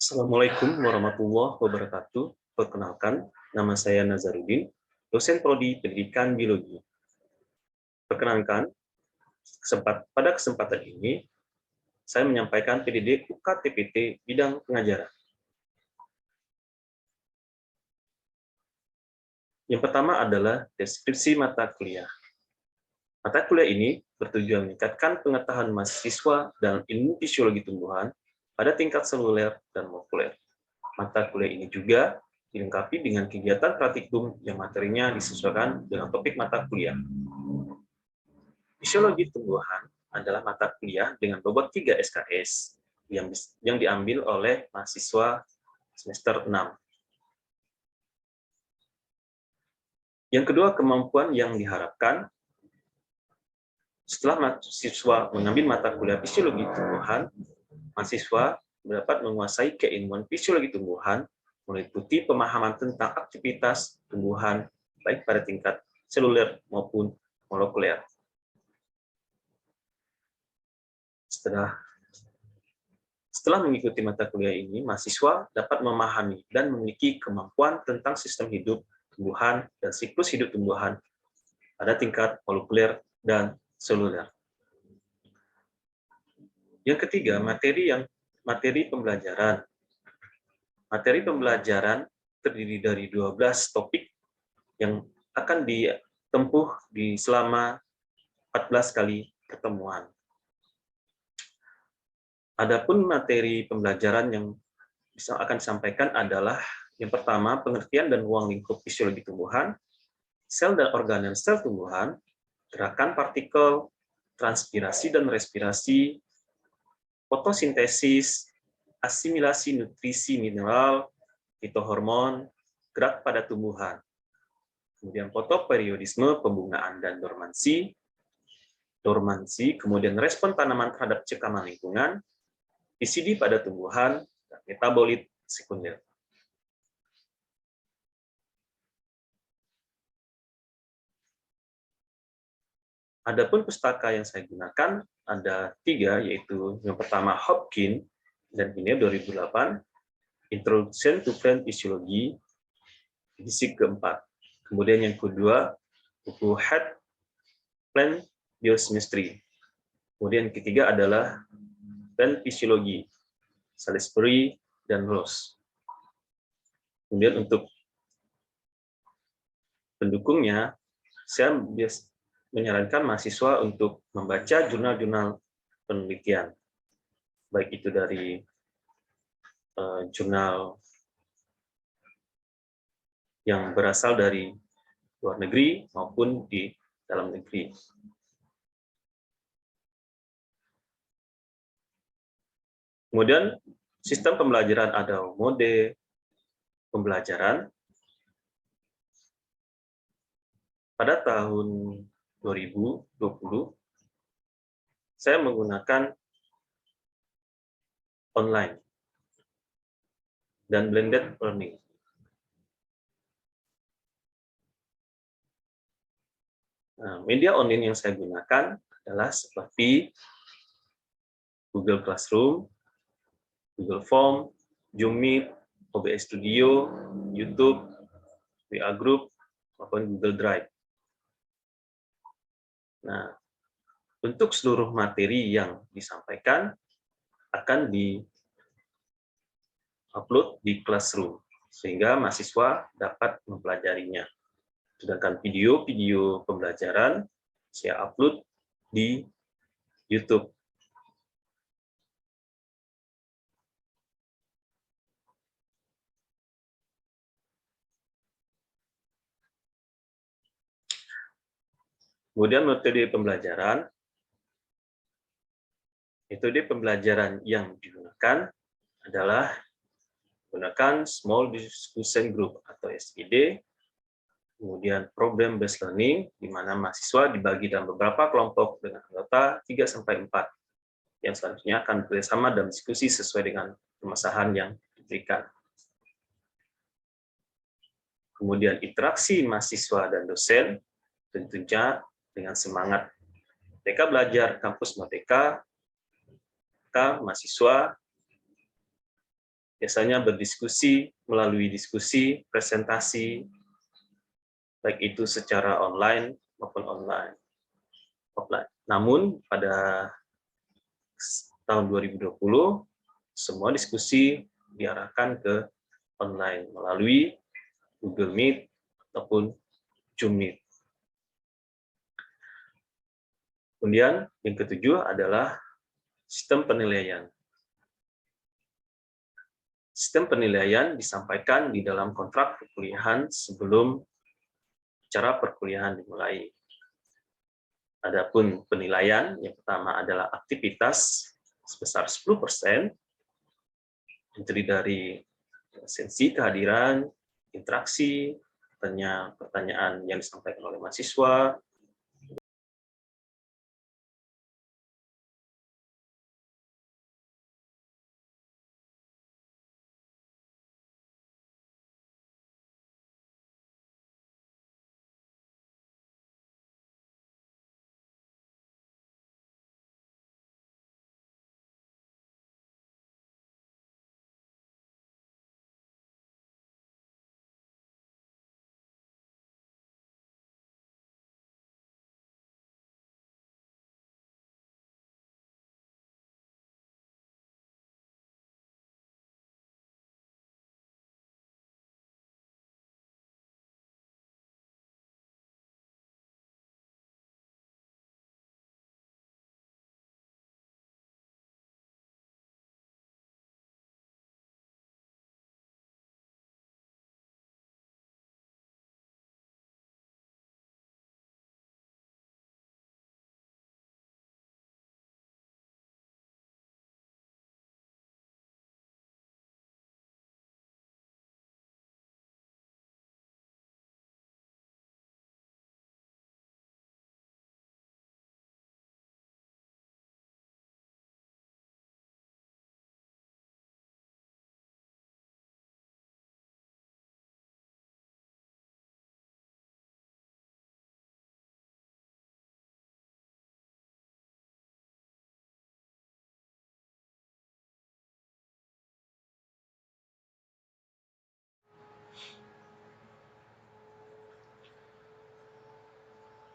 Assalamualaikum warahmatullahi wabarakatuh. Perkenalkan, nama saya Nazarudin, dosen Prodi Pendidikan Biologi. Perkenalkan, pada kesempatan ini, saya menyampaikan PDD UKTPT bidang pengajaran. Yang pertama adalah deskripsi mata kuliah. Mata kuliah ini bertujuan meningkatkan pengetahuan mahasiswa dalam ilmu fisiologi tumbuhan pada tingkat seluler dan molekuler. Mata kuliah ini juga dilengkapi dengan kegiatan praktikum yang materinya disesuaikan dengan topik mata kuliah. Fisiologi tumbuhan adalah mata kuliah dengan bobot 3 SKS yang diambil oleh mahasiswa semester 6. Yang kedua, kemampuan yang diharapkan setelah mahasiswa mengambil mata kuliah fisiologi tumbuhan, mahasiswa dapat menguasai keilmuan fisiologi tumbuhan, meliputi pemahaman tentang aktivitas tumbuhan, baik pada tingkat seluler maupun molekuler. Setelah mengikuti mata kuliah ini, mahasiswa dapat memahami dan memiliki kemampuan tentang sistem hidup tumbuhan dan siklus hidup tumbuhan pada tingkat molekuler dan seluler. Yang ketiga, materi pembelajaran. Materi pembelajaran terdiri dari 12 topik yang akan ditempuh selama 14 kali pertemuan. Adapun materi pembelajaran yang akan disampaikan adalah yang pertama, pengertian dan ruang lingkup fisiologi tumbuhan, sel dan organel sel tumbuhan, gerakan partikel, transpirasi dan respirasi, fotosintesis, asimilasi nutrisi mineral, fitohormon, gerak pada tumbuhan. Kemudian fotoperiodisme, pembungaan dan dormansi, kemudian respon tanaman terhadap cekaman lingkungan, PCD pada tumbuhan, dan metabolit sekunder. Adapun pustaka yang saya gunakan ada 3, yaitu yang pertama Hopkins, dan ini 2008, Introduction to Plant Physiology, edisi keempat. Kemudian yang kedua, buku Head Plant Biochemistry. Kemudian yang ketiga adalah Plant Physiology, Salisbury dan Ross. Kemudian untuk pendukungnya, saya menyarankan mahasiswa untuk membaca jurnal-jurnal penelitian, baik itu dari jurnal yang berasal dari luar negeri maupun di dalam negeri. Kemudian sistem pembelajaran ada mode pembelajaran. Pada tahun 2020, saya menggunakan online dan blended learning. Nah, media online yang saya gunakan adalah seperti Google Classroom, Google Form, Zoom Meet, OBS Studio, YouTube, WA Group, maupun Google Drive. Nah, untuk seluruh materi yang disampaikan akan di-upload di Classroom, sehingga mahasiswa dapat mempelajarinya. Sedangkan video-video pembelajaran saya upload di YouTube. Kemudian metode pembelajaran yang digunakan adalah menggunakan Small Discussion Group atau SID, kemudian Problem Based Learning, di mana mahasiswa dibagi dalam beberapa kelompok dengan anggota 3-4, yang selanjutnya akan bekerjasama dan diskusi sesuai dengan permasalahan yang diberikan. Kemudian interaksi mahasiswa dan dosen, tentunya dengan semangat Merdeka Belajar Kampus Merdeka, mahasiswa Biasanya berdiskusi melalui diskusi, presentasi, baik itu secara online maupun offline. Namun pada tahun 2020 semua diskusi diarahkan ke online melalui Google Meet ataupun Zoom Meet. Kemudian yang ketujuh adalah sistem penilaian. Sistem penilaian disampaikan di dalam kontrak perkuliahan sebelum acara perkuliahan dimulai. Adapun penilaian, yang pertama adalah aktivitas sebesar 10%, yang terdiri dari sensi kehadiran, interaksi, pertanyaan yang disampaikan oleh mahasiswa,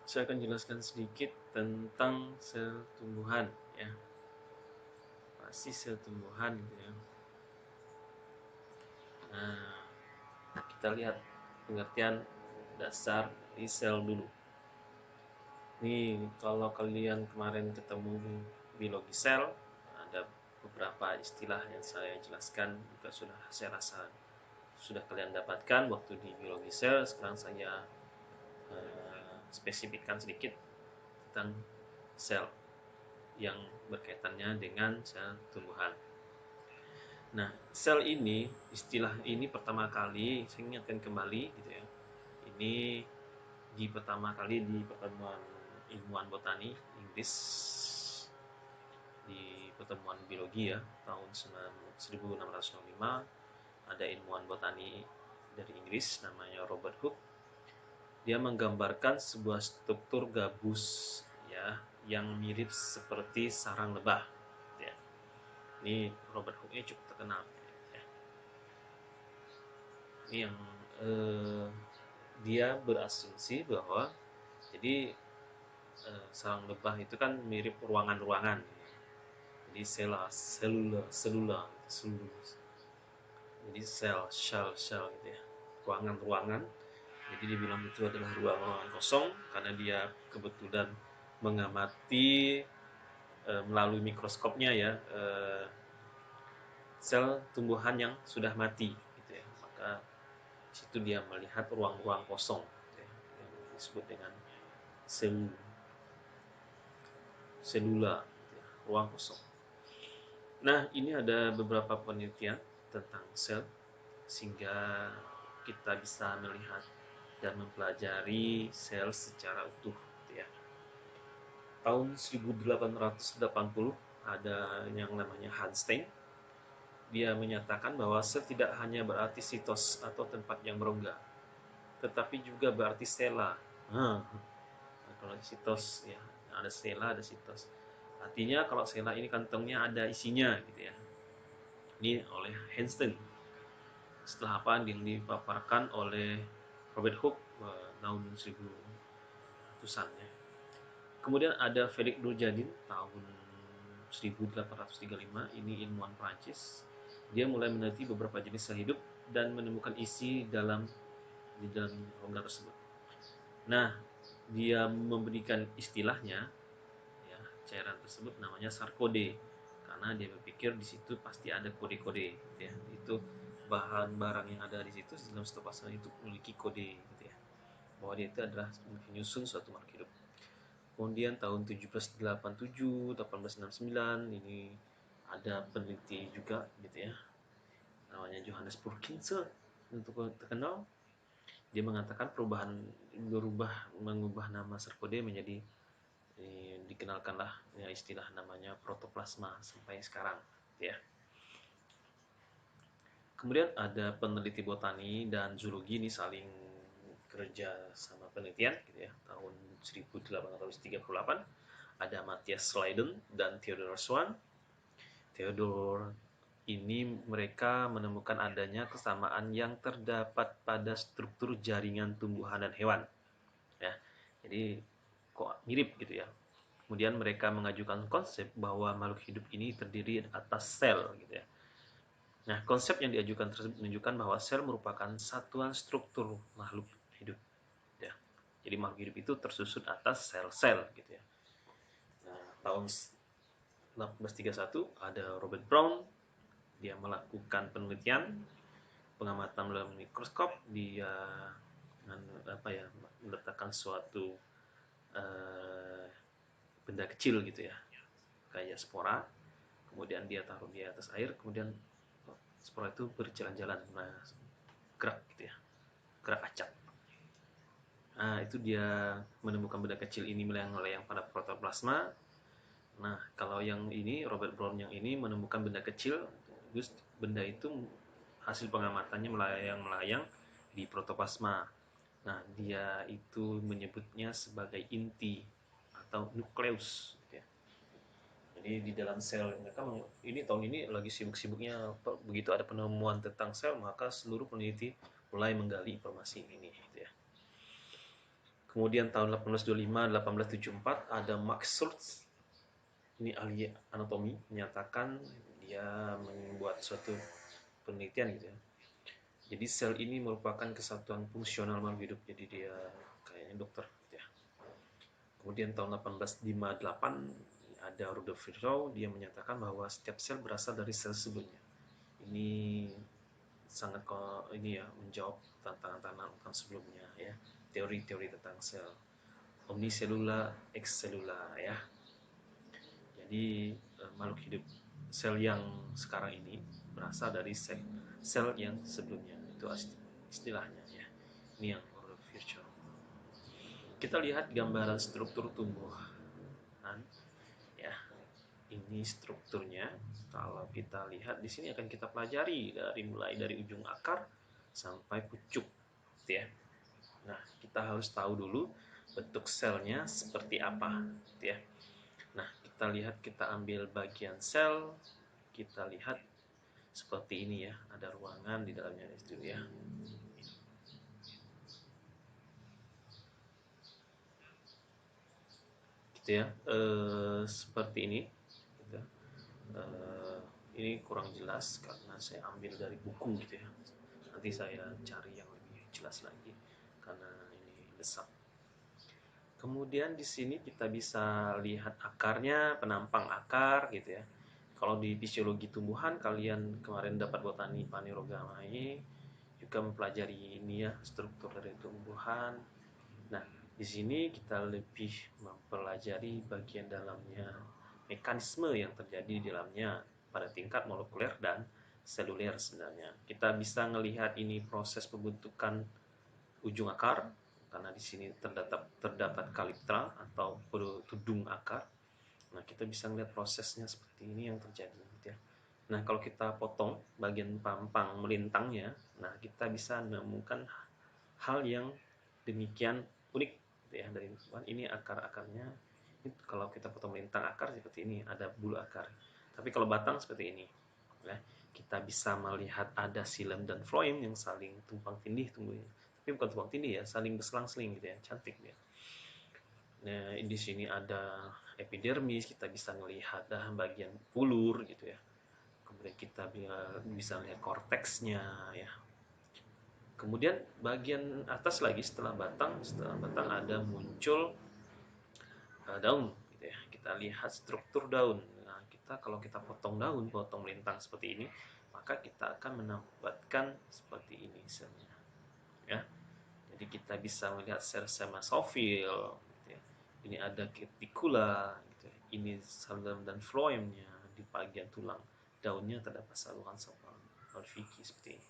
saya akan jelaskan sedikit tentang sel tumbuhan, ya. Pasti sel tumbuhan, gitu ya. Nah, kita lihat pengertian dasar di sel dulu. Nih, kalau kalian kemarin ketemu biologi sel, ada beberapa istilah yang saya jelaskan juga sudah saya rasa sudah kalian dapatkan waktu di biologi sel. Sekarang saya spesifikkan sedikit tentang sel yang berkaitannya dengan sel tumbuhan. Nah, sel ini, istilah ini pertama kali saya ingatkan kembali, gitu ya. Ini pertama kali di pertemuan ilmuwan botani Inggris, di pertemuan biologi, ya, tahun 1605. Ada ilmuwan botani dari Inggris namanya Robert Hooke. Dia menggambarkan sebuah struktur gabus, ya, yang mirip seperti sarang lebah, ya. Ini Robert Hooke cukup terkenal, ya. Ini yang dia berasumsi bahwa jadi sarang lebah itu kan mirip ruangan-ruangan, jadi selula, jadi sel gitu ya, ruangan-ruangan. Jadi dibilang itu adalah ruangan kosong karena dia kebetulan mengamati melalui mikroskopnya, ya, sel tumbuhan yang sudah mati, gitu ya. Maka situ dia melihat ruang-ruang kosong, gitu ya, yang disebut dengan selula, gitu ya, ruang kosong. Nah, ini ada beberapa penelitian tentang sel sehingga kita bisa melihat dan mempelajari sel secara utuh, gitu ya. Tahun 1880 ada yang namanya Hans Stein. Dia menyatakan bahwa sel tidak hanya berarti sitos atau tempat yang berongga, tetapi juga berarti sela. Nah, kalau sitos, ya, ada sela, ada sitos. Artinya kalau sela ini kantongnya ada isinya, gitu ya. Ini oleh Einstein. Setelah apa yang dipaparkan oleh Robert Hooke tahun 1800-an ya. Kemudian ada Felix Nurjadin tahun 1835, ini ilmuwan Prancis. Dia mulai meneliti beberapa jenis sel hidup dan menemukan isi di dalam rongga tersebut. Nah, dia memberikan istilahnya ya, cairan tersebut namanya sarkode karena dia berpikir di situ pasti ada kode-kode ya. Itu bahan barang yang ada di situ dalam sitoplazma itu memiliki kode gitu ya. Bahwa dia itu adalah penyusun suatu makhluk hidup. Kemudian tahun 1787, 1869 ini ada peneliti juga gitu ya. Namanya Johannes Purkinje untuk terkenal. Dia mengatakan mengubah nama sarkode menjadi dikenalkanlah ya istilah namanya protoplasma sampai sekarang ya. Kemudian ada peneliti botani dan zoologi ini saling kerja sama penelitian gitu ya. Tahun 1838 ada Matthias Leiden dan Theodor Swan. Theodor ini mereka menemukan adanya kesamaan yang terdapat pada struktur jaringan tumbuhan dan hewan ya. Jadi kok mirip gitu ya. Kemudian mereka mengajukan konsep bahwa makhluk hidup ini terdiri atas sel gitu ya. Nah, konsep yang diajukan tersebut menunjukkan bahwa sel merupakan satuan struktur makhluk hidup ya. Jadi makhluk hidup itu tersusun atas sel-sel gitu ya. Nah, tahun 1831 ada Robert Brown, dia melakukan penelitian pengamatan melalui mikroskop, dia meletakkan suatu eh, benda kecil gitu ya, kayak spora, kemudian dia taruh di atas air, kemudian spora itu berjalan-jalan, nah gerak gitu ya, gerak acak. Nah itu dia menemukan benda kecil ini melayang-layang pada protoplasma. Nah kalau yang ini Robert Brown yang ini menemukan benda kecil, terus benda itu hasil pengamatannya melayang-melayang di protoplasma. Nah dia itu menyebutnya sebagai inti atau nukleus gitu ya. Jadi di dalam sel mereka ini tahun ini lagi sibuk-sibuknya begitu ada penemuan tentang sel maka seluruh peneliti mulai menggali informasi ini gitu ya. Kemudian tahun 1825-1874 ada Max Schultz, ini ahli anatomi, menyatakan dia membuat suatu penelitian gitu ya. Jadi sel ini merupakan kesatuan fungsional makhluk hidup. Jadi dia kayaknya dokter gitu ya. Kemudian tahun 1858 ada Rudolf Virchow, dia menyatakan bahwa setiap sel berasal dari sel sebelumnya. Ini sangat ini ya menjawab tantangan-tantangan sebelumnya ya, teori-teori tentang sel omniselula excelula ya. Jadi makhluk hidup sel yang sekarang ini berasal dari sel yang sebelumnya, itu istilahnya ya. Ini yang Rudolf Virchow. Kita lihat gambaran struktur tumbuhan ya. Ini strukturnya. Kalau kita lihat di sini akan kita pelajari mulai dari ujung akar sampai pucuk gitu ya. Nah, kita harus tahu dulu bentuk selnya seperti apa gitu ya. Nah, kita lihat, kita ambil bagian sel, kita lihat seperti ini ya, ada ruangan di dalamnya itu ya. Gitu ya, seperti ini. Gitu. Ini kurang jelas karena saya ambil dari buku gitu ya. Nanti saya cari yang lebih jelas lagi karena ini besar. Kemudian di sini kita bisa lihat akarnya, penampang akar gitu ya. Kalau di fisiologi tumbuhan kalian kemarin dapat botani Phanerogamai juga mempelajari ini ya, struktur dari tumbuhan. Nah, di sini kita lebih mempelajari bagian dalamnya, mekanisme yang terjadi di dalamnya pada tingkat molekuler dan seluler sebenarnya. Kita bisa melihat ini proses pembentukan ujung akar karena di sini terdapat kaliptra atau tudung akar. Nah, kita bisa melihat prosesnya seperti ini yang terjadi gitu ya. Nah, kalau kita potong bagian pampang melintangnya, nah kita bisa menemukan hal yang demikian unik gitu ya. Dari ini akar-akarnya, kalau kita potong melintang akar seperti ini, ada bulu akar. Tapi kalau batang seperti ini ya. kita bisa melihat ada xilem dan floem yang saling tumpang tindih tumbuhnya. Tapi bukan tumpang tindih ya, saling berselang-seling gitu ya, cantik ya. Nah, di sini ada epidermis, kita bisa melihat bagian ulur gitu ya. Kemudian kita bisa lihat korteksnya ya. Kemudian bagian atas lagi setelah batang ada muncul daun gitu ya. Kita lihat struktur daun. Nah, kalau kita potong daun, potong lintang seperti ini, maka kita akan mendapatkan seperti ini selnya. Ya. Jadi kita bisa melihat sel-sel mesofil gitu ya. Ini ada cuticula gitu ya. Ini saluran dan phloemnya di bagian tulang. Daunnya terdapat saluran Malfiki seperti ini.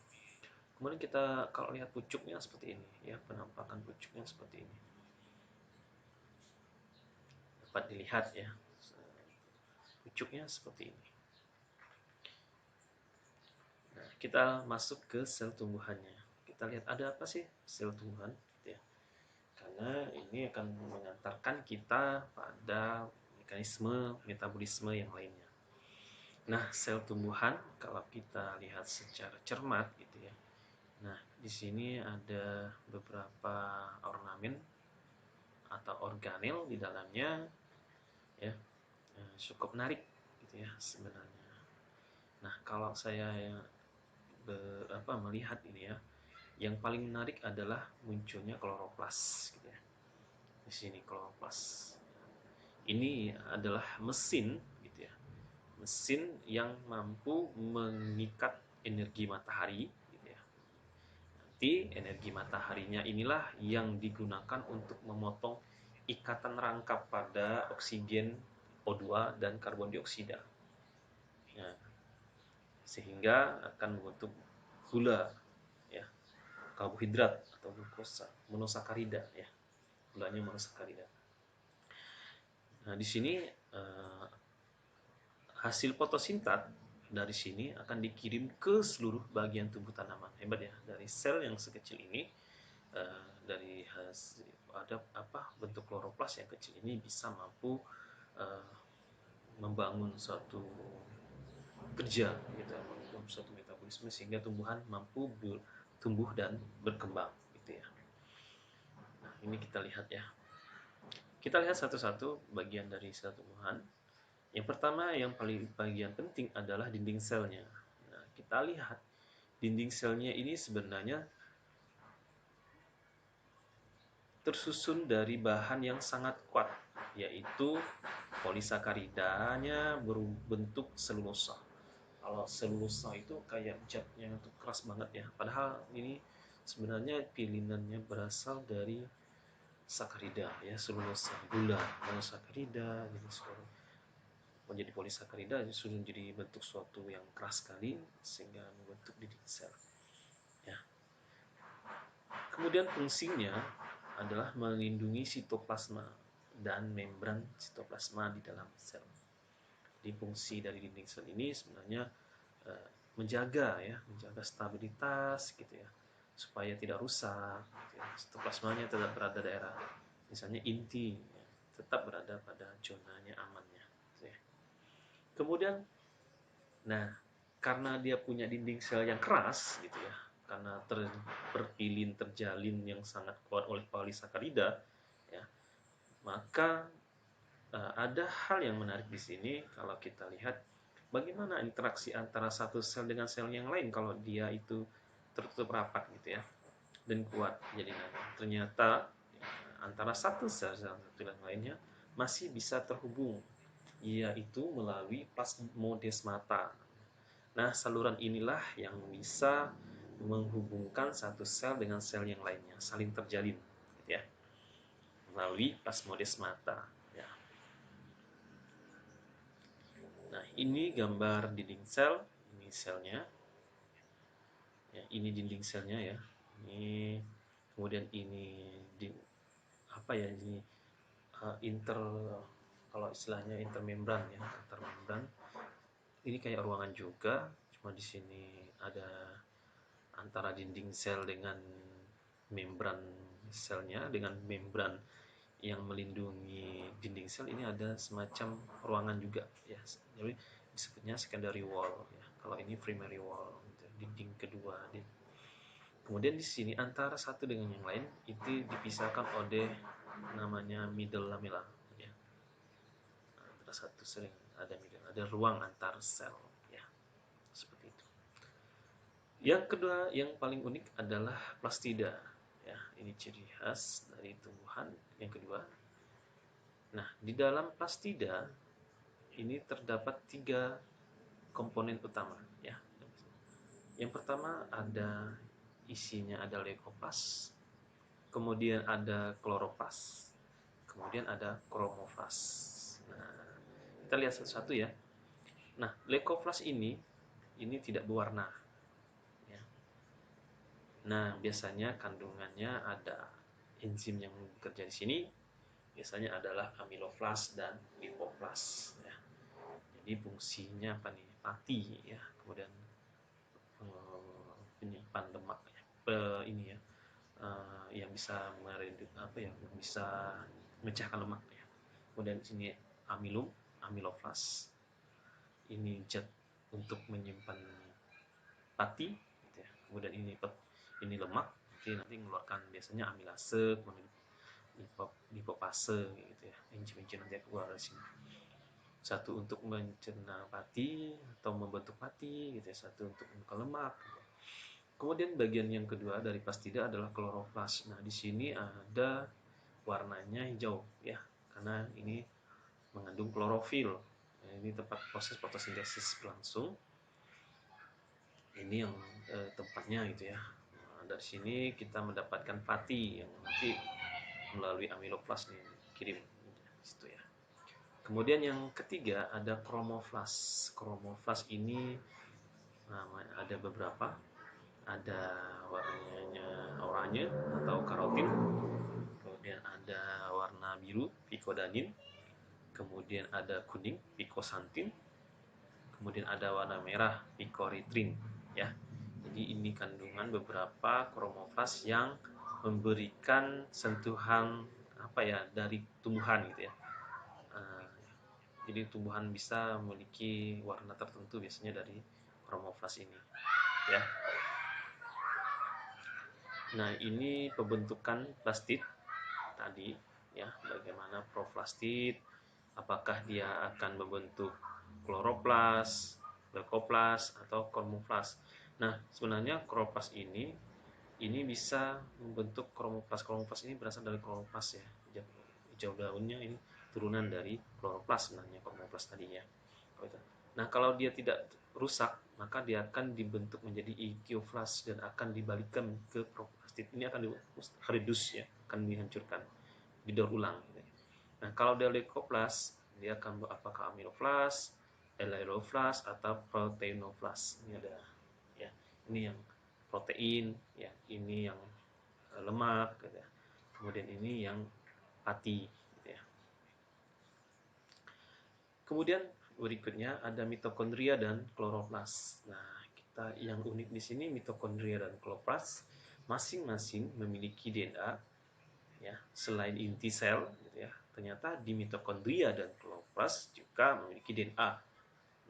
Kemudian kita kalau lihat pucuknya seperti ini ya, penampakan pucuknya seperti ini. Dapat dilihat ya. Pucuknya seperti ini. Nah, kita masuk ke sel tumbuhannya. Kita lihat ada apa sih sel tumbuhan gitu ya. Karena ini akan mengantarkan kita pada mekanisme metabolisme yang lainnya. Nah, sel tumbuhan kalau kita lihat secara cermat gitu ya. Nah, di sini ada beberapa ornamen atau organel di dalamnya ya. Cukup menarik gitu ya sebenarnya. Nah, kalau saya melihat ini ya, yang paling menarik adalah munculnya kloroplas gitu ya. Di sini kloroplas. Ini adalah mesin gitu ya. Mesin yang mampu mengikat energi matahari gitu ya. Nanti energi mataharinya inilah yang digunakan untuk memotong ikatan rangkap pada oksigen O2 dan karbon dioksida. Nah, sehingga akan membentuk gula ya, karbohidrat atau glukosa, monosakarida ya. Gulanya monosakarida. Nah, di sini hasil fotosintat dari sini akan dikirim ke seluruh bagian tubuh tanaman. Hebat ya, dari sel yang sekecil ini dari hasil ada bentuk kloroplas yang kecil ini bisa mampu membangun suatu kerja gitu, membangun suatu metabolisme sehingga tumbuhan mampu tumbuh dan berkembang gitu ya. Nah, ini kita lihat ya. Kita lihat satu-satu bagian dari sel tumbuhan. Yang pertama, yang paling bagian penting adalah dinding selnya. Nah, kita lihat dinding selnya ini sebenarnya tersusun dari bahan yang sangat kuat, yaitu polisakaridanya berbentuk selulosa. Kalau selulosa itu kayak zatnya itu keras banget ya. Padahal ini sebenarnya pilinannya berasal dari sakarida ya, selulosa, gula, monosakarida, jadi menjadi polisakarida sudah jadi bentuk suatu yang keras sekali sehingga membentuk dinding sel. Ya. Kemudian fungsinya adalah melindungi sitoplasma dan membran sitoplasma di dalam sel. Jadi fungsi dari dinding sel ini sebenarnya menjaga stabilitas gitu ya, supaya tidak rusak. Gitu ya. Sitoplasmanya tetap berada daerah, misalnya inti, ya, tetap berada pada zonanya amannya. Gitu ya. Kemudian, nah karena dia punya dinding sel yang keras gitu ya, karena terjalin yang sangat kuat oleh polisakarida, ya, maka ada hal yang menarik di sini kalau kita lihat bagaimana interaksi antara satu sel dengan sel yang lain kalau dia itu tertutup rapat gitu ya dan kuat. Jadi ternyata ya, antara satu sel dan satu yang lainnya masih bisa terhubung, yaitu melalui plasmodesmata. Nah, saluran inilah yang bisa menghubungkan satu sel dengan sel yang lainnya, saling terjalin gitu ya, melalui plasmodesmata ya. Nah, ini gambar dinding sel, ini selnya. Ya, ini dinding selnya ya. Ini kemudian ini ini inter, kalau istilahnya intermembran ya, intermembran. Ini kayak ruangan juga, cuma di sini ada antara dinding sel dengan membran selnya dengan membran yang melindungi dinding sel ini ada semacam ruangan juga ya. Jadi disebutnya secondary wall ya. Kalau ini primary wall, gitu, dinding kedua. Kemudian di sini antara satu dengan yang lain itu dipisahkan oleh namanya middle lamella ya. Antara satu sering ada middle, ada ruang antar sel ya. Seperti itu. Yang kedua yang paling unik adalah plastida ya. Ini ciri khas dari tumbuhan yang kedua. Nah, di dalam plastida ini terdapat 3 komponen utama ya. Yang pertama ada isinya ada leukoplas, kemudian ada kloroplas, kemudian ada kromoplas. Nah, kita lihat satu-satu ya. Nah, leukoplas ini tidak berwarna ya. Nah, biasanya kandungannya ada enzim yang bekerja di sini, biasanya adalah amiloflas dan lipoplas ya. Jadi fungsinya apa nih? Mati ya. Kemudian penyimpan lemak ya. Ini ya. Yang bisa yang bisa memecahkan lemak ya. Kemudian di sini amiloflas. Ini zat untuk menyimpan pati gitu ya. Kemudian ini lemak, nanti mengeluarkan biasanya amilase, kemudian lipopase gitu ya. Enzim-enzim nanti keluar dari sini. Satu untuk mencerna pati atau membentuk pati gitu ya, satu untuk membuka lemak gitu. Kemudian bagian yang kedua dari plastida adalah kloroplas. Nah, di sini ada warnanya hijau ya, karena ini mengandung klorofil. Nah, ini tempat proses fotosintesis berlangsung. Ini yang tempatnya gitu ya. Nah, dari sini kita mendapatkan pati yang nanti melalui amiloplas nih kirim di situ ya. Kemudian yang ketiga ada kromoflas. Kromoflas ini ada beberapa. Ada warnanya oranye atau karotin. Kemudian ada warna biru, picodanin. Kemudian ada kuning, picosantin. Kemudian ada warna merah, picoritrin ya. Jadi ini kandungan beberapa kromoflas yang memberikan sentuhan apa ya dari tumbuhan gitu ya. Jadi tumbuhan bisa memiliki warna tertentu biasanya dari kromoflas ini ya. Nah, ini pembentukan plastid tadi ya, bagaimana proplastid, apakah dia akan membentuk kloroplas, leukoplas atau kromoplas. Nah, sebenarnya kloroplas ini bisa membentuk kromoplas. Kromoplas ini berasal dari kloroplas ya. Hijau daunnya ini turunan dari kloroplas sebenarnya, kromoplas tadinya. Nah, kalau dia tidak rusak, maka dia akan dibentuk menjadi ikioflas dan akan dibalikkan ke proplastid. Ini akan reduce ya, akan dihancurkan, didaur ulang. Nah, kalau dia leukoplas, dia akan apakah amiloflas, elaioflas atau proteinoflas. Ini ada ya. Ini yang protein ya, ini yang lemak gitu ya. Kemudian ini yang pati gitu ya. Kemudian berikutnya ada mitokondria dan kloroplas. Nah, kita yang unik di sini mitokondria dan kloroplas masing-masing memiliki DNA ya, selain inti sel gitu ya. Ternyata di mitokondria dan kloroplas juga memiliki DNA.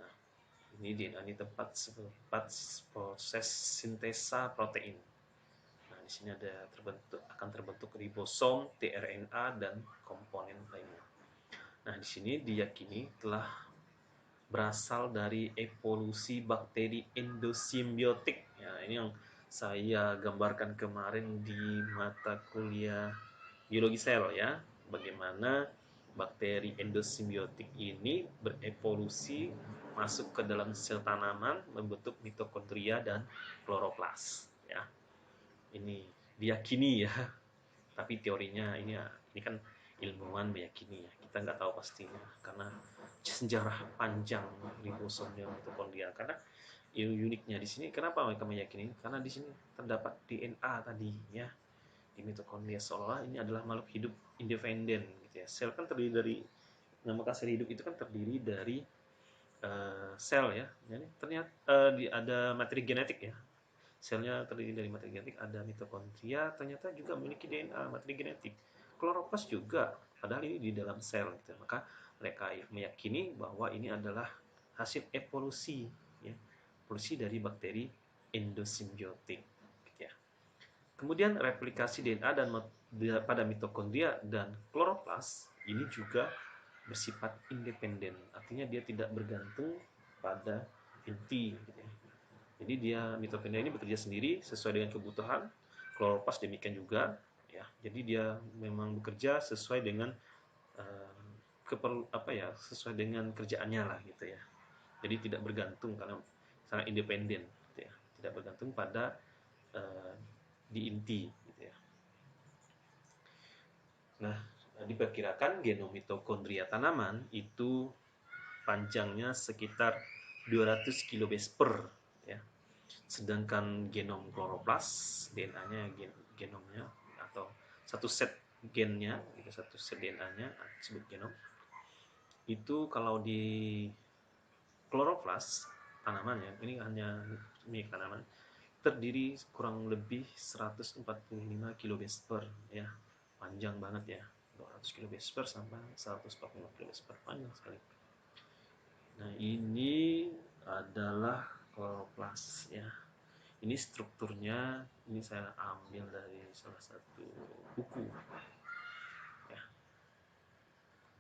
Nah, ini DNA ini tempat proses sintesa protein. Nah, di sini akan terbentuk ribosom, tRNA dan komponen lainnya. Nah, di sini diyakini telah berasal dari evolusi bakteri endosimbiotik. Ya, ini yang saya gambarkan kemarin di mata kuliah biologi sel ya. Bagaimana bakteri endosimbiotik ini berevolusi masuk ke dalam sel tanaman membentuk mitokondria dan kloroplas ya. Ini diyakini ya, tapi teorinya ini kan ilmuwan meyakini ya, kita nggak tahu pastinya karena sejarah panjang ribosomnya mitokondria. Karena uniknya di sini kenapa mereka meyakini, karena di sini terdapat DNA tadi ya di mitokondria, seolah ini adalah makhluk hidup independen gitu ya. Sel kan terdiri dari, nama sel hidup itu kan terdiri dari sel ya. Jadi ternyata ada materi genetik ya. Selnya terdiri dari materi genetik, ada mitokondria, ternyata juga memiliki DNA, materi genetik. Kloroplas juga, padahal ini di dalam sel gitu. Maka mereka meyakini bahwa ini adalah hasil evolusi, ya, evolusi dari bakteri endosimbiotik. Ya. Kemudian replikasi DNA pada mitokondria dan kloroplas ini juga bersifat independen, artinya dia tidak bergantung pada inti. Gitu ya. Jadi mitokondria ini bekerja sendiri sesuai dengan kebutuhan, kloroplas demikian juga. Ya, jadi dia memang bekerja sesuai dengan sesuai dengan kerjaannya lah gitu ya. Jadi tidak bergantung karena sangat independen, gitu ya. Tidak bergantung pada di inti, gitu ya. Nah, diperkirakan genom mitokondria tanaman itu panjangnya sekitar 200 kilobase per, ya. Sedangkan genom kloroplas, DNA-nya, genomnya atau satu set gennya, gitu, satu set DNA-nya disebut genom. Itu kalau di kloroplas tanaman, ya, ini hanya milik tanaman, terdiri kurang lebih 145 kilobase per, ya. Panjang banget ya. 200 kilobase per sampai 145 kilobase per, panjang sekali. Nah, ini adalah kloroplas, ya. Ini strukturnya, ini saya ambil dari salah satu buku, ya.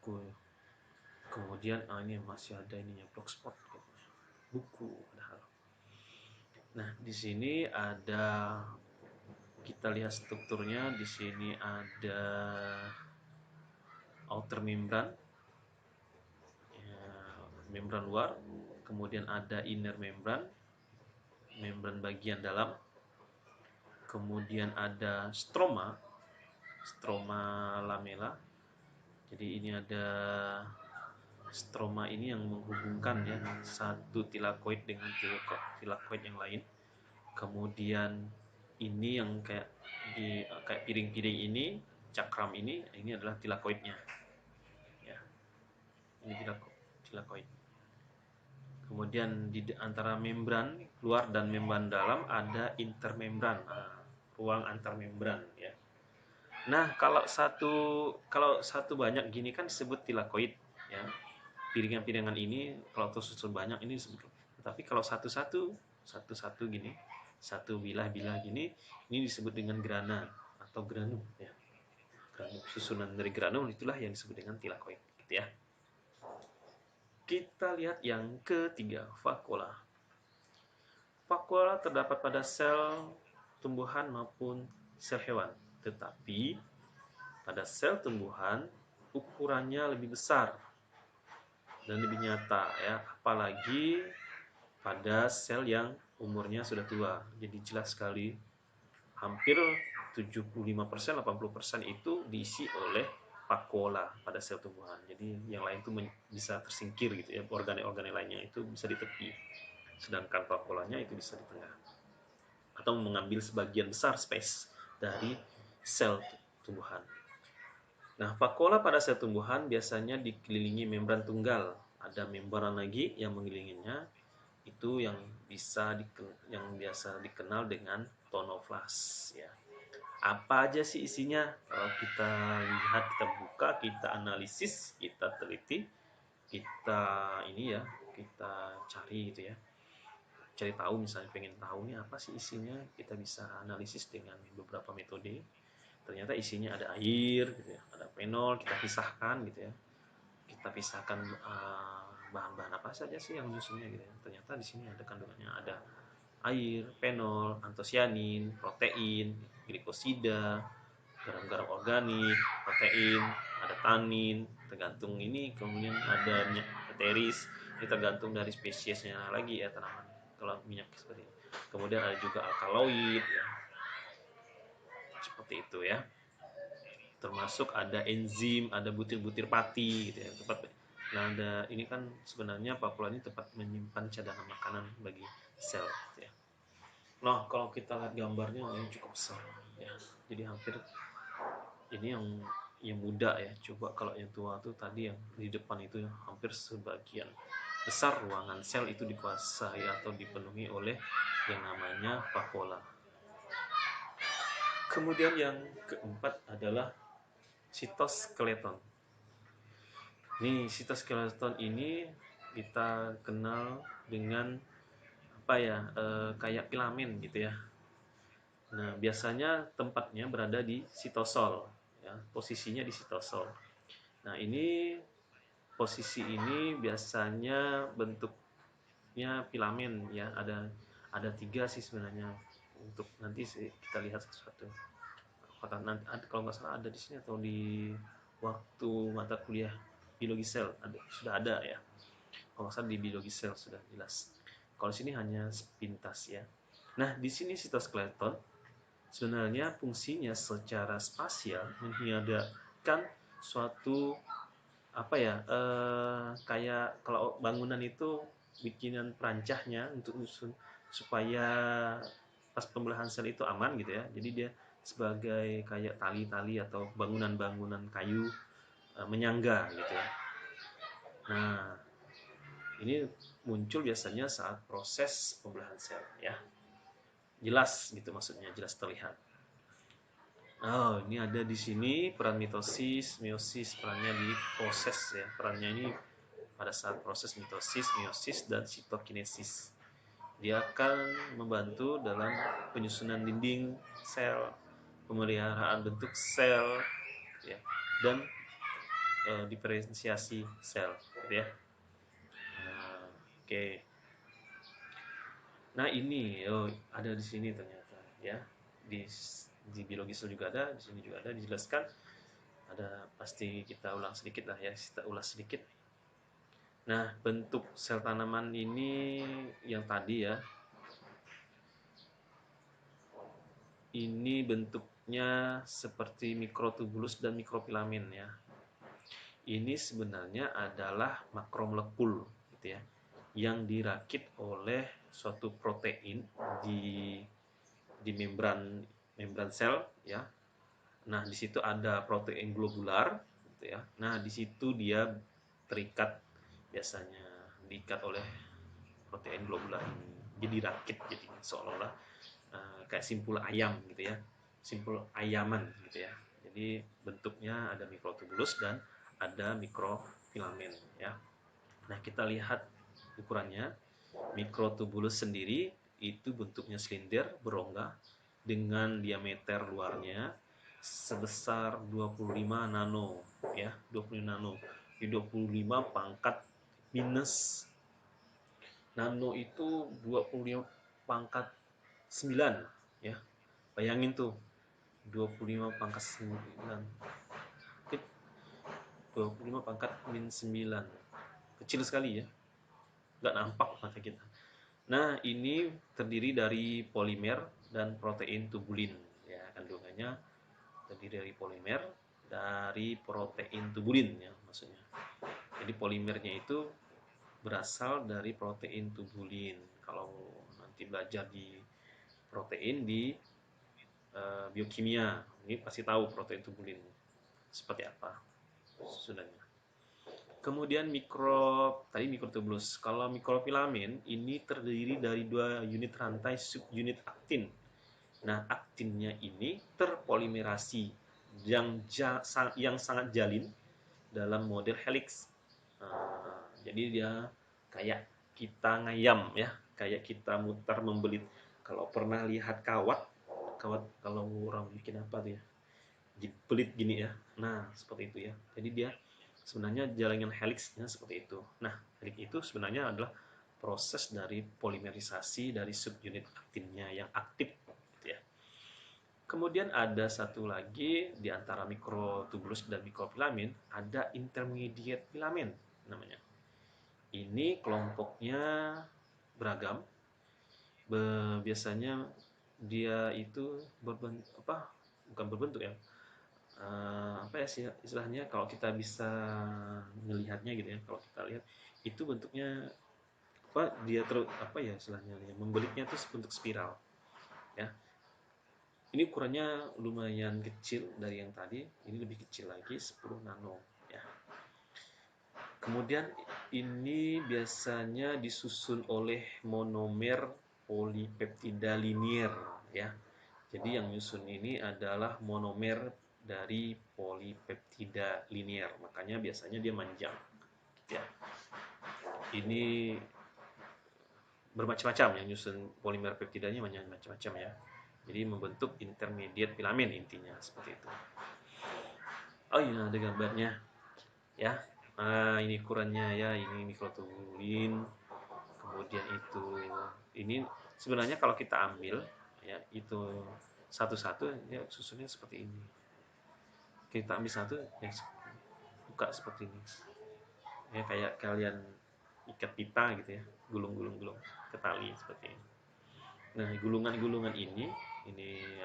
Buku. Kemudian ini masih ada ininya, blogspot gitu. Buku padahal. Nah, di sini ada, kita lihat strukturnya. Di sini ada outer membran, ya, membran luar, kemudian ada inner membran, membran bagian dalam, kemudian ada stroma, stroma lamella. Jadi ini ada stroma ini yang menghubungkan, ya, satu tilakoid dengan tilakoid yang lain. Kemudian ini yang kayak piring-piring ini, cakram ini adalah tilakoidnya, ya. Ini tilakoid. Kemudian di antara membran luar dan membran dalam ada intermembran, ruang antar membran, ya. Nah, kalau satu banyak gini kan disebut tilakoid, ya. Piringan-piringan ini kalau tersusun banyak ini disebut. Tapi kalau satu-satu gini, satu bilah-bilah gini, ini disebut dengan grana atau granum, ya. Granum, susunan dari granum itulah yang disebut dengan tilakoid, gitu ya. Kita lihat yang ketiga, vakuola. Vakuola terdapat pada sel tumbuhan maupun sel hewan, tetapi pada sel tumbuhan ukurannya lebih besar dan lebih nyata, ya, apalagi pada sel yang umurnya sudah tua. Jadi jelas sekali hampir 75%, 80% itu diisi oleh vakuola pada sel tumbuhan. Jadi yang lain itu bisa tersingkir gitu ya, organel-organel lainnya itu bisa di tepi. Sedangkan vakuolanya itu bisa di tengah. Atau mengambil sebagian besar space dari sel tumbuhan. Nah, vakuola pada sel tumbuhan biasanya dikelilingi membran tunggal. Ada membran lagi yang mengelilinginya, itu yang biasa dikenal dengan tonoflas, ya. Apa aja sih isinya? Kalau kita lihat, kita buka, kita analisis, kita teliti, kita cari gitu ya. Cari tahu, misalnya pengen tahu nih apa sih isinya, kita bisa analisis dengan beberapa metode. Ternyata isinya ada air gitu ya, ada fenol, kita pisahkan gitu ya. Kita pisahkan bahan-bahan apa saja sih yang menyusunnya gitu ya. Ternyata di sini ada kandungannya, ada air, fenol, antosianin, protein, glikosida, garam-garam organik, protein, ada tanin, tergantung ini, kemudian ada minyak eteris, ini tergantung dari spesiesnya lagi, ya, tanaman. Kalau minyak seperti ini. Kemudian ada juga alkaloid, ya. Seperti itu, ya. Termasuk ada enzim, ada butir-butir pati gitu ya. Nah, ini kan sebenarnya vakuola ini tempat menyimpan cadangan makanan bagi sel gitu ya. Nah, kalau kita lihat gambarnya ini cukup besar, ya. Jadi hampir ini yang muda, ya. Coba kalau yang tua tuh tadi yang di depan itu, ya, hampir sebagian besar ruangan sel itu dikuasai atau dipenuhi oleh yang namanya vakuola. Kemudian yang keempat adalah sitoskeleton. Nih, sitoskeleton ini kita kenal dengan apa ya, kayak filamen gitu ya. Nah, biasanya tempatnya berada di sitosol, ya, posisinya di sitosol. Nah, ini posisi ini biasanya bentuknya filamen ya, ada tiga sih sebenarnya. Untuk nanti sih kita lihat satu-satu. Kalau nggak salah ada di sini atau di waktu mata kuliah biologi sel sudah ada ya. Kalau nggak salah di biologi sel sudah jelas. Kalau sini hanya sepintas ya. Nah, di sini sitoskeleton sebenarnya fungsinya secara spasial menghadapkan suatu apa ya, kayak kalau bangunan itu bikinan perancahnya untuk usun supaya pas pembelahan sel itu aman gitu ya. Jadi dia sebagai kayak tali-tali atau bangunan-bangunan kayu menyangga gitu ya. Nah, ini muncul biasanya saat proses pembelahan sel ya. Jelas gitu maksudnya, jelas terlihat. Oh, ini ada di sini peran mitosis, meiosis, perannya di proses ya. Perannya ini pada saat proses mitosis, meiosis, dan sitokinesis. Dia akan membantu dalam penyusunan dinding sel, pemeliharaan bentuk sel, ya, dan diferensiasi sel, gitu ya. Nah, oke. Nah ini, ada di sini ternyata, ya. Di di biologi sel juga ada, di sini juga ada dijelaskan. Ada pasti kita ulang sedikit lah ya, kita ulas sedikit. Nah, bentuk sel tanaman ini yang tadi ya, ini bentuknya seperti mikrotubulus dan mikrofilamen ya. Ini sebenarnya adalah makromolekul gitu ya, yang dirakit oleh suatu protein di membran membran sel ya. Nah, di situ ada protein globular gitu ya. Nah, di situ dia terikat, biasanya diikat oleh protein globular ini. Jadi rakit, jadi seolah-olah kayak simpul ayam gitu ya, simpul ayaman gitu ya. Jadi bentuknya ada mikrotubulus dan ada mikrofilamen ya. Nah, kita lihat ukurannya. Mikrotubulus sendiri itu bentuknya silinder berongga dengan diameter luarnya sebesar 25 nano ya, 25 nano. Di 25 pangkat minus nano itu 25 pangkat 9 ya. Bayangin tuh 25 pangkat 9. 25 pangkat min 9. Kecil sekali ya. Nggak nampak mata kita. Nah, ini terdiri dari polimer dan protein tubulin. Ya, kandungannya terdiri dari polimer dari protein tubulin ya maksudnya. Jadi polimernya itu berasal dari protein tubulin. Kalau nanti belajar di protein di biokimia, ini pasti tahu protein tubulin seperti apa sudahnya. Kemudian tadi mikrotubulus. Kalau mikrofilamen ini terdiri dari dua unit rantai subunit aktin. Nah, aktinnya ini terpolimerasi yang sangat jalin dalam model helix. Jadi dia kayak kita ngayam ya, kayak kita muter membelit. Kalau pernah lihat kawat, kawat kalau orang bikin apa tuh ya, dibelit gini ya. Nah, seperti itu ya. Jadi dia sebenarnya jaringan helixnya seperti itu. Nah, helix itu sebenarnya adalah proses dari polimerisasi dari subunit aktinnya yang aktif gitu ya. Kemudian ada satu lagi di antara mikrotubulus dan mikrofilamen, ada intermediate filamen namanya. Ini kelompoknya beragam. Biasanya dia itu bukan berbentuk ya, apa ya sih istilahnya, kalau kita bisa melihatnya gitu ya, kalau kita lihat itu bentuknya apa, dia terus apa ya istilahnya ya, membelitnya itu bentuk spiral ya. Ini ukurannya lumayan kecil dari yang tadi, ini lebih kecil lagi 10 nano ya. Kemudian ini biasanya disusun oleh monomer polipeptida linier ya. Jadi yang nyusun ini adalah monomer dari polipeptida linier, makanya biasanya dia manjang ya. ini bermacam-macam, yang nyusun polimer peptidanya macam-macam ya. Jadi membentuk intermediate filamen intinya seperti itu. Oh iya, ada gambarnya ya. Ini ukurannya ya, ini mikrotubulin. Kemudian itu, ini sebenarnya kalau kita ambil ya itu satu-satu ya susunnya seperti ini. Kita ambil satu yang buka seperti ini. Ya kayak kalian ikat pita gitu ya, gulung-gulung-gulung ke tali seperti ini. Nah, gulungan-gulungan ini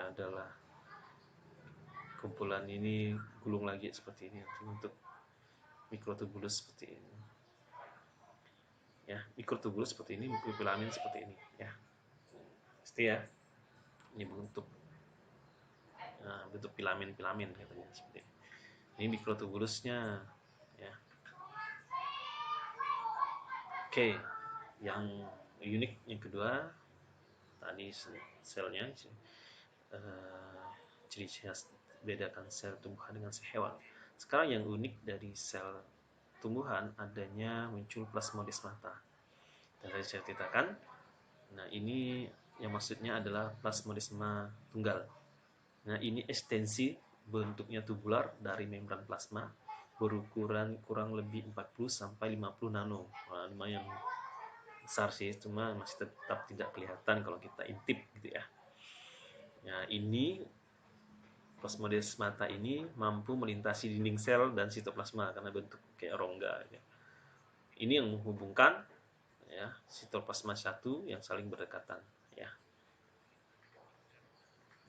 adalah kumpulan ini gulung lagi seperti ini untuk mikrotubulus seperti ini. Ya, mikrotubulus seperti ini, mikrofilamen seperti ini ya. Pasti ya. Ini bentuk filamen-filamen katanya seperti ini. Ini mikrotubulusnya ya. Oke, yang unik yang kedua tadi selnya ciri khas bedakan sel tumbuhan dengan sel hewan. Sekarang yang unik dari sel tumbuhan adanya muncul plasmodesmata. Dan tadi saya ceritakan, nah ini yang maksudnya adalah plasmodesma tunggal. Nah ini ekstensi bentuknya tubular dari membran plasma berukuran kurang lebih 40 sampai 50 nano. Nah, lumayan besar sih, cuma masih tetap tidak kelihatan kalau kita intip gitu ya. Nah, ini plasmodesmata ini mampu melintasi dinding sel dan sitoplasma karena bentuk kayak rongga ya. Ini yang menghubungkan ya sitoplasma satu yang saling berdekatan ya.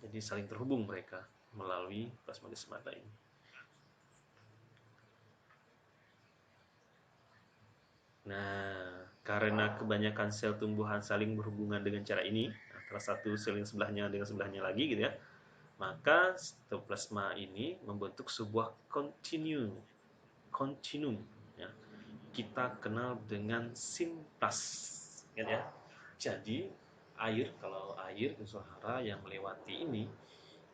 Jadi saling terhubung mereka melalui plasmodesmata ini. Nah, karena kebanyakan sel tumbuhan saling berhubungan dengan cara ini, antara satu sel yang sebelahnya dengan sebelahnya lagi gitu ya, maka sitoplasma ini membentuk sebuah kontinum ya. Kita kenal dengan simplas ya. Jadi kalau air unsur hara yang melewati ini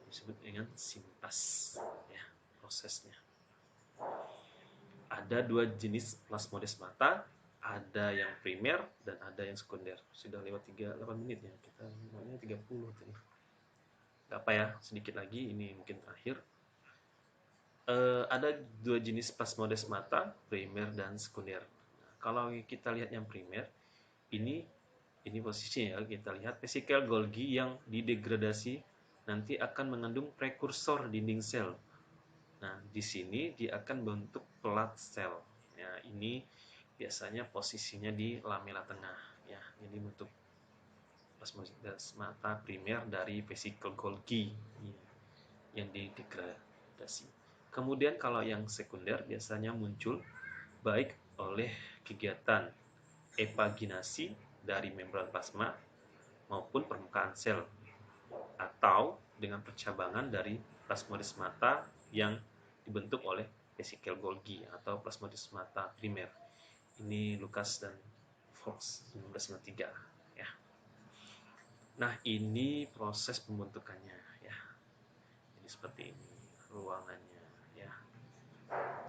disebut dengan simplas ya prosesnya. Ada dua jenis plasmodesmata, ada yang primer dan ada yang sekunder. Sudah lewat 8 menit ya, kita namanya 30 tadi. Gak apa ya, sedikit lagi, ini mungkin terakhir. Ada dua jenis plasmodesmata, primer dan sekunder. Nah, kalau kita lihat yang primer, ini posisinya ya, kita lihat vesikel Golgi yang didegradasi nanti akan mengandung prekursor dinding sel. Nah, di sini dia akan bentuk pelat sel. Ya, ini biasanya posisinya di lamela tengah. Ya, ini bentuk plasmodesmata primer dari vesikel Golgi yang didegradasi. Kemudian kalau yang sekunder biasanya muncul baik oleh kegiatan epaginasi dari membran plasma maupun permukaan sel atau dengan percabangan dari plasmodesmata yang dibentuk oleh vesikel Golgi atau plasmodesmata primer. Ini Lucas dan Fox 1993 ya. Nah, ini proses pembentukannya ya. Jadi seperti ini ruangannya ya.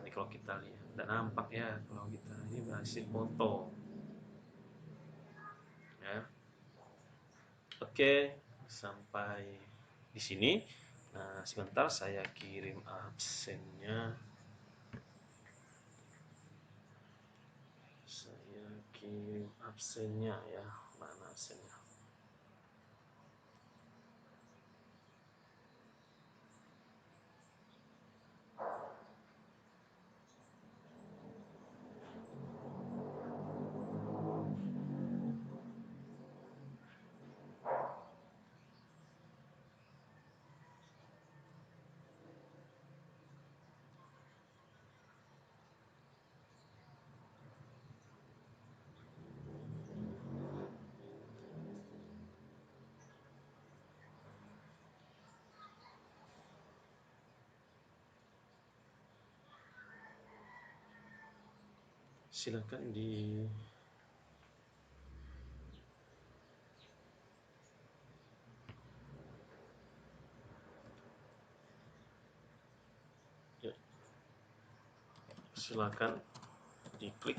Ini kalau kita lihat tidak nampak ya kalau kita ini masih foto ya. Oke, sampai di sini. Nah, sebentar saya kirim absennya. Saya kirim absennya ya. Mana absennya? Silakan di ya, silakan diklik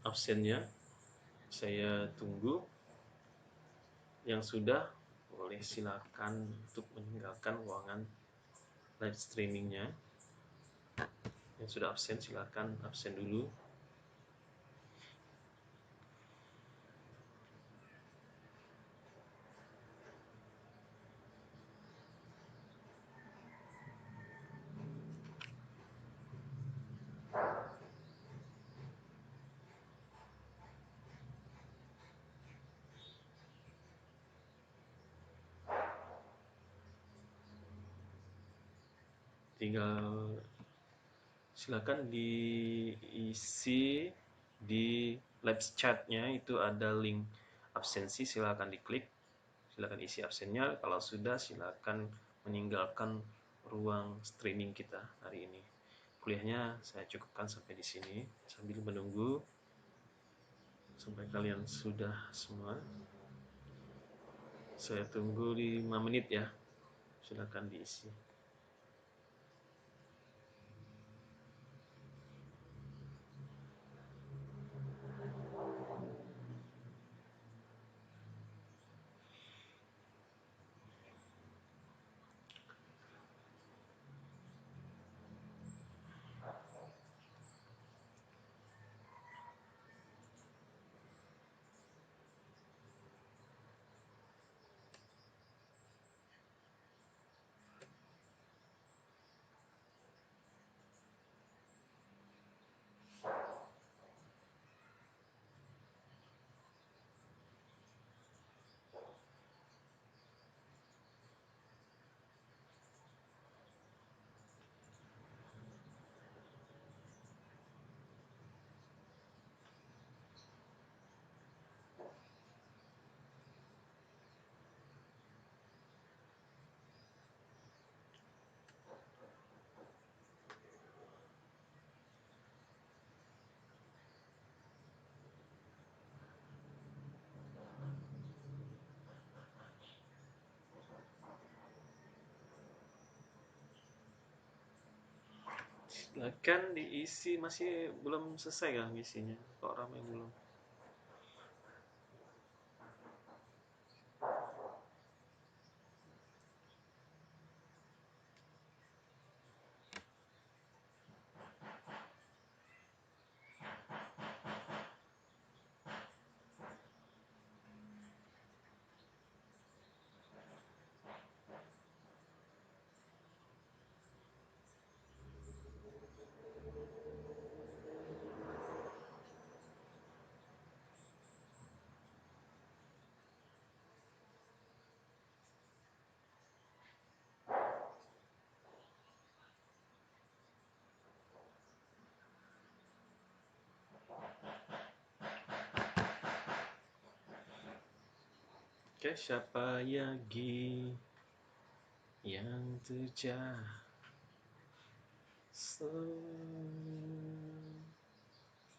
absennya. Saya tunggu. Yang sudah, boleh silakan untuk meninggalkan ruangan live streamingnya. Yang sudah absen, silakan absen dulu. Tinggal silakan diisi di live chatnya, itu ada link absensi, silakan diklik, silakan isi absennya. Kalau sudah, silakan meninggalkan ruang streaming kita hari ini. Kuliahnya saya cukupkan sampai di sini sambil menunggu sampai kalian sudah semua. Saya tunggu 5 menit ya, silakan diisi. Silakan diisi, masih belum selesai kan isinya? Kok ramai belum? Oke, siapa lagi yang terjadi?